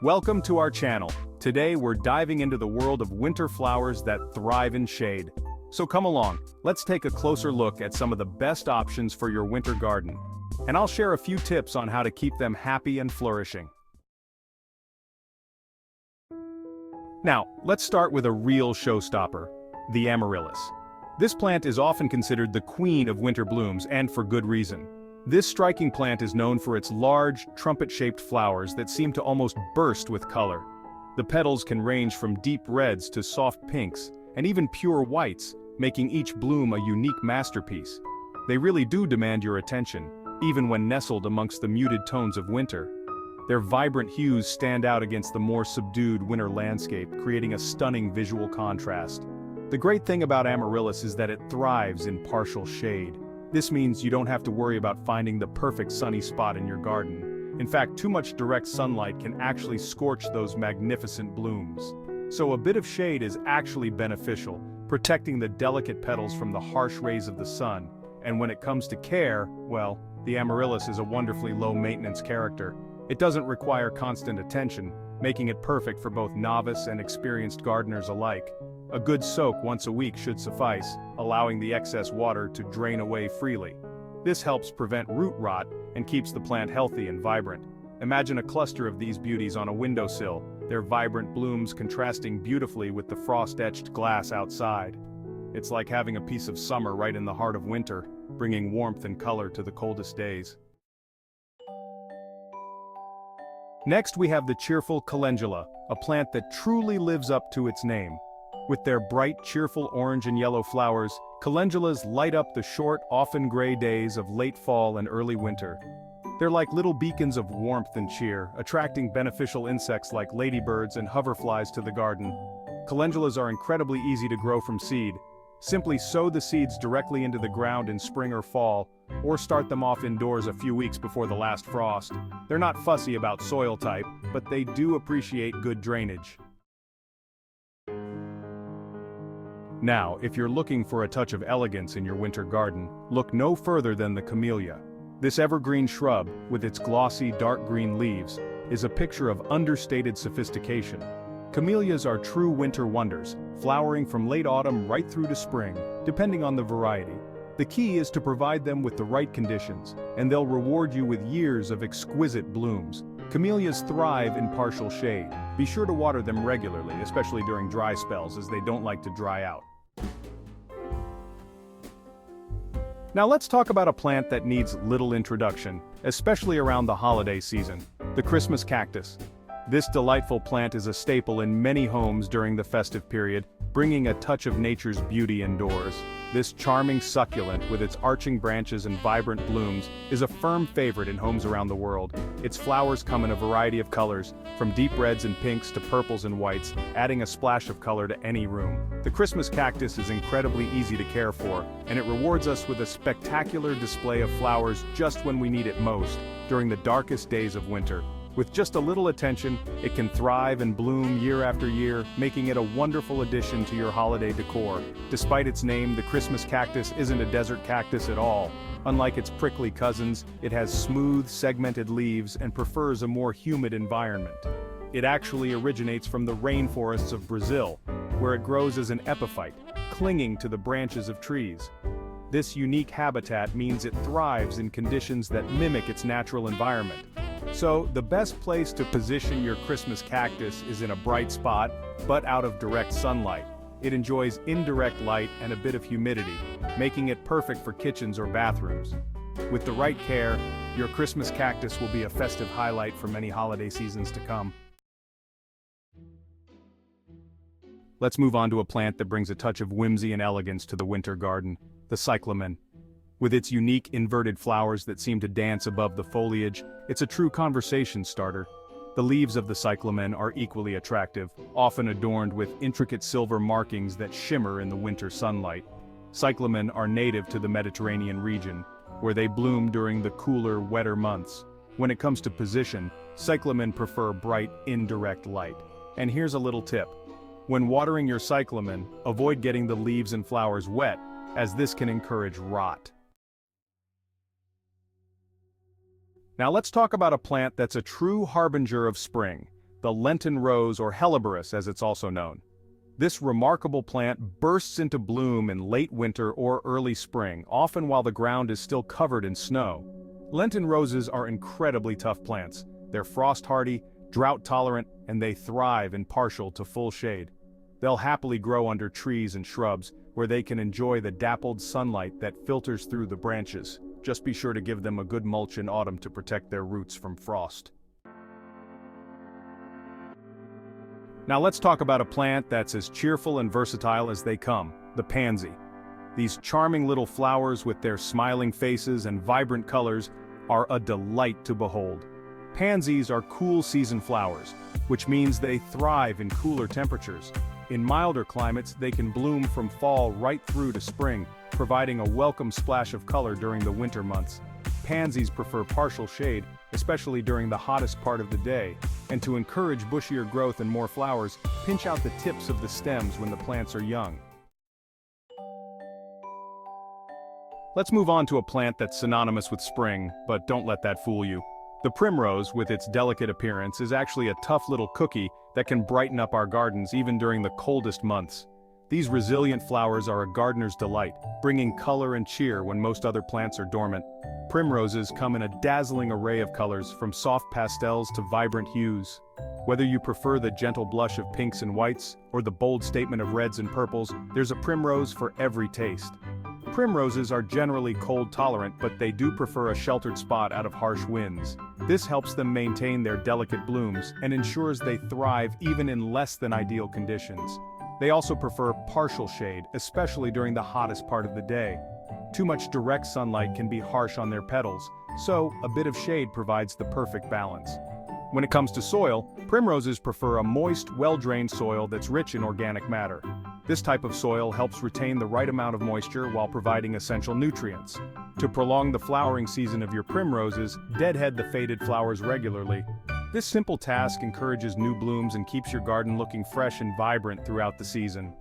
Welcome to our channel. Today we're diving into the world of winter flowers that thrive in shade. So come along, let's take a closer look at some of the best options for your winter garden. And I'll share a few tips on how to keep them happy and flourishing. Now, let's start with a real showstopper, the Amaryllis. This plant is often considered the queen of winter blooms, and for good reason. This striking plant is known for its large, trumpet-shaped flowers that seem to almost burst with color. The petals can range from deep reds to soft pinks, and even pure whites, making each bloom a unique masterpiece. They really do demand your attention, even when nestled amongst the muted tones of winter. Their vibrant hues stand out against the more subdued winter landscape, creating a stunning visual contrast. The great thing about Amaryllis is that it thrives in partial shade. This means you don't have to worry about finding the perfect sunny spot in your garden. In fact, too much direct sunlight can actually scorch those magnificent blooms. So a bit of shade is actually beneficial, protecting the delicate petals from the harsh rays of the sun. And when it comes to care, well, the Amaryllis is a wonderfully low-maintenance character. It doesn't require constant attention, making it perfect for both novice and experienced gardeners alike. A good soak once a week should suffice, allowing the excess water to drain away freely. This helps prevent root rot and keeps the plant healthy and vibrant. Imagine a cluster of these beauties on a windowsill, their vibrant blooms contrasting beautifully with the frost-etched glass outside. It's like having a piece of summer right in the heart of winter, bringing warmth and color to the coldest days. Next we have the cheerful calendula, a plant that truly lives up to its name. With their bright, cheerful orange and yellow flowers, calendulas light up the short, often gray days of late fall and early winter. They're like little beacons of warmth and cheer, attracting beneficial insects like ladybirds and hoverflies to the garden. Calendulas are incredibly easy to grow from seed. Simply sow the seeds directly into the ground in spring or fall, or start them off indoors a few weeks before the last frost. They're not fussy about soil type, but they do appreciate good drainage. Now, if you're looking for a touch of elegance in your winter garden, look no further than the camellia. This evergreen shrub, with its glossy dark green leaves, is a picture of understated sophistication. Camellias are true winter wonders, flowering from late autumn right through to spring, depending on the variety. The key is to provide them with the right conditions, and they'll reward you with years of exquisite blooms. Camellias thrive in partial shade. Be sure to water them regularly, especially during dry spells, as they don't like to dry out. Now let's talk about a plant that needs little introduction, especially around the holiday season, the Christmas cactus. This delightful plant is a staple in many homes during the festive period, bringing a touch of nature's beauty indoors. This charming succulent, with its arching branches and vibrant blooms, is a firm favorite in homes around the world. Its flowers come in a variety of colors, from deep reds and pinks to purples and whites, adding a splash of color to any room. The Christmas cactus is incredibly easy to care for, and it rewards us with a spectacular display of flowers just when we need it most, during the darkest days of winter. With just a little attention, it can thrive and bloom year after year, making it a wonderful addition to your holiday decor. Despite its name, the Christmas cactus isn't a desert cactus at all. Unlike its prickly cousins, it has smooth, segmented leaves and prefers a more humid environment. It actually originates from the rainforests of Brazil, where it grows as an epiphyte, clinging to the branches of trees. This unique habitat means it thrives in conditions that mimic its natural environment. So, the best place to position your Christmas cactus is in a bright spot, but out of direct sunlight. It enjoys indirect light and a bit of humidity, making it perfect for kitchens or bathrooms. With the right care, your Christmas cactus will be a festive highlight for many holiday seasons to come. Let's move on to a plant that brings a touch of whimsy and elegance to the winter garden, the Cyclen. With its unique inverted flowers that seem to dance above the foliage, it's a true conversation starter. The leaves of the Cyclen are equally attractive, often adorned with intricate silver markings that shimmer in the winter sunlight. Cyclen are native to the Mediterranean region, where they bloom during the cooler, wetter months. When it comes to position, Cyclen prefer bright, indirect light. And here's a little tip. When watering your Cyclen, avoid getting the leaves and flowers wet, as this can encourage rot. Now let's talk about a plant that's a true harbinger of spring, the Lenten Rose or Helleborus as it's also known. This remarkable plant bursts into bloom in late winter or early spring, often while the ground is still covered in snow. Lenten roses are incredibly tough plants. They're frost-hardy, drought-tolerant, and they thrive in partial to full shade. They'll happily grow under trees and shrubs, where they can enjoy the dappled sunlight that filters through the branches. Just be sure to give them a good mulch in autumn to protect their roots from frost. Now let's talk about a plant that's as cheerful and versatile as they come, the pansy. These charming little flowers with their smiling faces and vibrant colors are a delight to behold. Pansies are cool season flowers, which means they thrive in cooler temperatures. In milder climates, they can bloom from fall right through to spring, providing a welcome splash of color during the winter months. Pansies prefer partial shade, especially during the hottest part of the day, and to encourage bushier growth and more flowers, pinch out the tips of the stems when the plants are young. Let's move on to a plant that's synonymous with spring, but don't let that fool you. The primrose, with its delicate appearance, is actually a tough little cookie that can brighten up our gardens even during the coldest months. These resilient flowers are a gardener's delight, bringing color and cheer when most other plants are dormant. Primroses come in a dazzling array of colors, from soft pastels to vibrant hues. Whether you prefer the gentle blush of pinks and whites, or the bold statement of reds and purples, there's a primrose for every taste. Primroses are generally cold-tolerant, but they do prefer a sheltered spot out of harsh winds. This helps them maintain their delicate blooms and ensures they thrive even in less than ideal conditions. They also prefer partial shade, especially during the hottest part of the day. Too much direct sunlight can be harsh on their petals, so a bit of shade provides the perfect balance. When it comes to soil, primroses prefer a moist, well-drained soil that's rich in organic matter. This type of soil helps retain the right amount of moisture while providing essential nutrients. To prolong the flowering season of your primroses, deadhead the faded flowers regularly. This simple task encourages new blooms and keeps your garden looking fresh and vibrant throughout the season.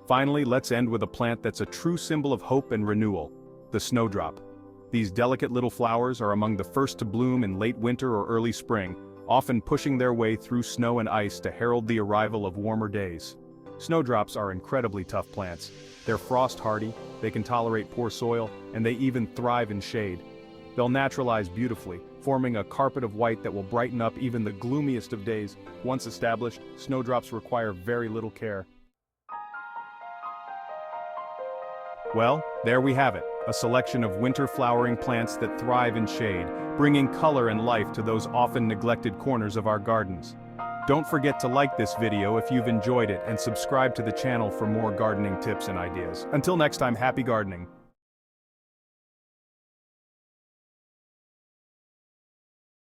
Finally, let's end with a plant that's a true symbol of hope and renewal, the snowdrop. These delicate little flowers are among the first to bloom in late winter or early spring, often pushing their way through snow and ice to herald the arrival of warmer days. Snowdrops are incredibly tough plants. They're frost-hardy, they can tolerate poor soil, and they even thrive in shade. They'll naturalize beautifully, forming a carpet of white that will brighten up even the gloomiest of days. Once established, snowdrops require very little care. Well, there we have it, a selection of winter flowering plants that thrive in shade, bringing color and life to those often neglected corners of our gardens. Don't forget to like this video if you've enjoyed it and subscribe to the channel for more gardening tips and ideas. Until next time, happy gardening!